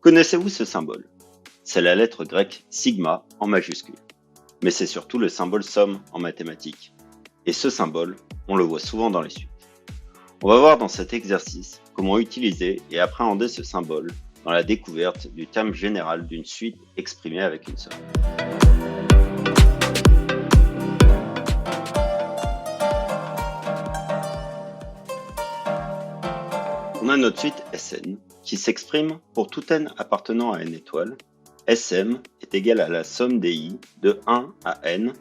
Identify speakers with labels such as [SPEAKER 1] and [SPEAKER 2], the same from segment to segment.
[SPEAKER 1] Connaissez-vous ce symbole? C'est la lettre grecque sigma en majuscule. Mais c'est surtout le symbole somme en mathématiques. Et ce symbole, on le voit souvent dans les suites. On va voir dans cet exercice comment utiliser et appréhender ce symbole dans la découverte du terme général d'une suite exprimée avec une somme. On a notre suite Sn qui s'exprime pour tout n appartenant à n étoiles. Sm est égal à la somme des i de 1 à n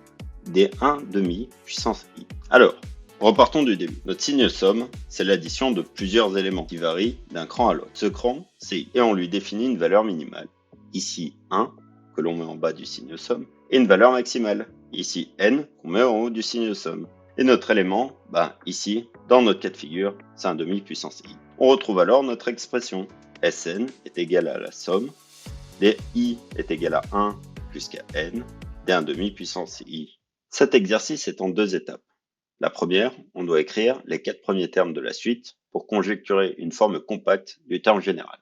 [SPEAKER 1] des 1 demi puissance i. Alors, repartons du début. Notre signe somme, c'est l'addition de plusieurs éléments qui varient d'un cran à l'autre. Ce cran, c'est i, et on lui définit une valeur minimale. Ici 1, que l'on met en bas du signe somme, et une valeur maximale. Ici n, qu'on met en haut du signe somme. Et notre élément, ici, dans notre cas de figure, c'est 1 demi puissance i. On retrouve alors notre expression. Sn est égal à la somme des i est égal à 1 jusqu'à n des 1 demi puissance i. Cet exercice est en deux étapes. La première, on doit écrire les 4 premiers termes de la suite pour conjecturer une forme compacte du terme général.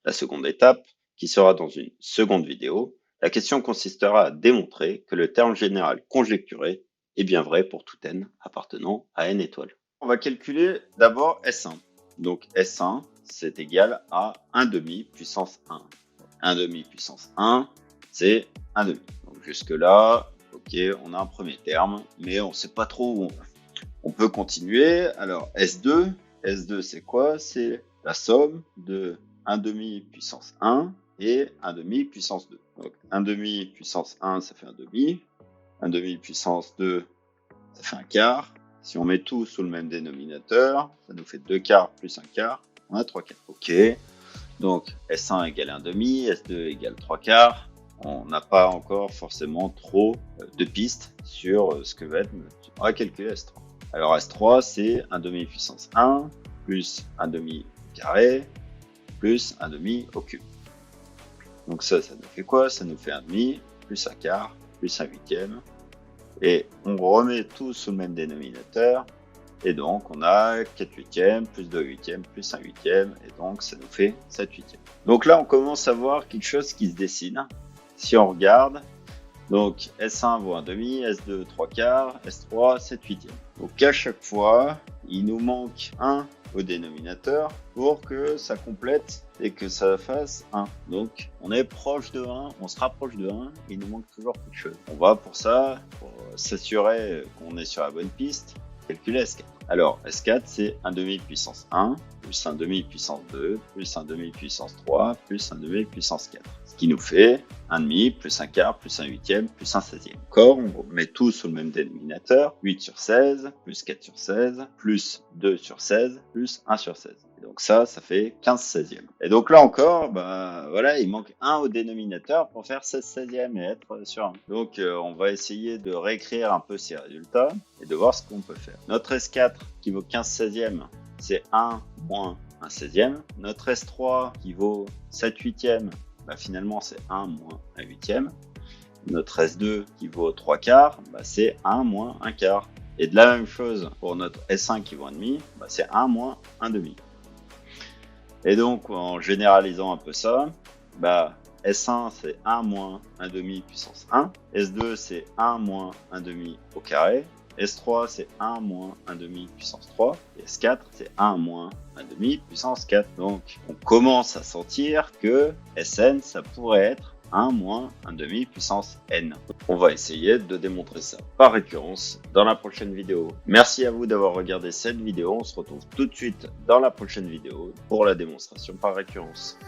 [SPEAKER 1] La seconde étape, qui sera dans une seconde vidéo, la question consistera à démontrer que le terme général conjecturé est bien vrai pour tout n appartenant à n étoiles. On va calculer d'abord S1. Donc S1, c'est égal à 1 demi puissance 1. 1 demi puissance 1, c'est 1 demi. Donc jusque là, ok, on a un premier terme, mais on ne sait pas trop où on va. On peut continuer. Alors S2, c'est quoi? C'est la somme de 1 demi puissance 1 et 1 demi puissance 2. Donc 1 demi puissance 1, ça fait 1 demi. 1 demi puissance 2, ça fait 1 quart. Si on met tout sous le même dénominateur, ça nous fait 2 quarts plus 1 quart. On a 3 quarts. Ok. Donc S1 égale 1 demi, S2 égale 3 quarts. On n'a pas encore forcément trop de pistes sur ce que va être. On va calculer S3. Alors S3, c'est 1 demi puissance 1 plus 1 demi carré plus 1 demi au cube. Donc ça nous fait quoi? Ça nous fait 1 demi plus 1 quart plus 1 huitième. Et on remet tout sous le même dénominateur. Et donc, on a 4 huitièmes, plus 2 huitièmes, plus 1 huitième. Et donc, ça nous fait 7 huitièmes. Donc là, on commence à voir quelque chose qui se dessine. Si on regarde, donc S1 vaut 1 demi, S2 3 quarts, S3 7 huitièmes. Donc à chaque fois, il nous manque 1 au dénominateur pour que ça complète et que ça fasse 1. Donc on est proche de 1, on se rapproche de 1, il nous manque toujours quelque chose. On va pour ça, pour s'assurer qu'on est sur la bonne piste, calculer S4. Alors S4 c'est 1 demi puissance 1 plus 1 demi puissance 2 plus 1 demi puissance 3 plus 1 demi puissance 4. Ce qui nous fait 1 demi plus 1 quart plus 1 huitième plus 1 seizième. Encore, on met tout sous le même dénominateur. 8 sur 16 plus 4 sur 16 plus 2 sur 16 plus 1 sur 16. Et donc ça fait 15 seizièmes. Et donc là encore, voilà, il manque 1 au dénominateur pour faire 16 seizièmes et être sur 1. Donc on va essayer de réécrire un peu ces résultats et de voir ce qu'on peut faire. Notre S4 qui vaut 15 seizièmes, c'est 1 moins 1 seizième. Notre S3 qui vaut 7 huitièmes, finalement c'est 1 moins 1 huitième. Notre S2 qui vaut 3 quarts, c'est 1 moins 1 quart. Et de la même chose pour notre S1 qui vaut 1 demi, c'est 1 moins 1 demi. Et donc en généralisant un peu ça, S1 c'est 1 moins 1 demi puissance 1, S2 c'est 1 moins 1 demi au carré, S3 c'est 1 moins 1 demi puissance 3, et S4 c'est 1 moins 1 demi puissance 4. Donc on commence à sentir que Sn ça pourrait être 1 moins 1 demi puissance n. On va essayer de démontrer ça par récurrence dans la prochaine vidéo. Merci à vous d'avoir regardé cette vidéo. On se retrouve tout de suite dans la prochaine vidéo pour la démonstration par récurrence.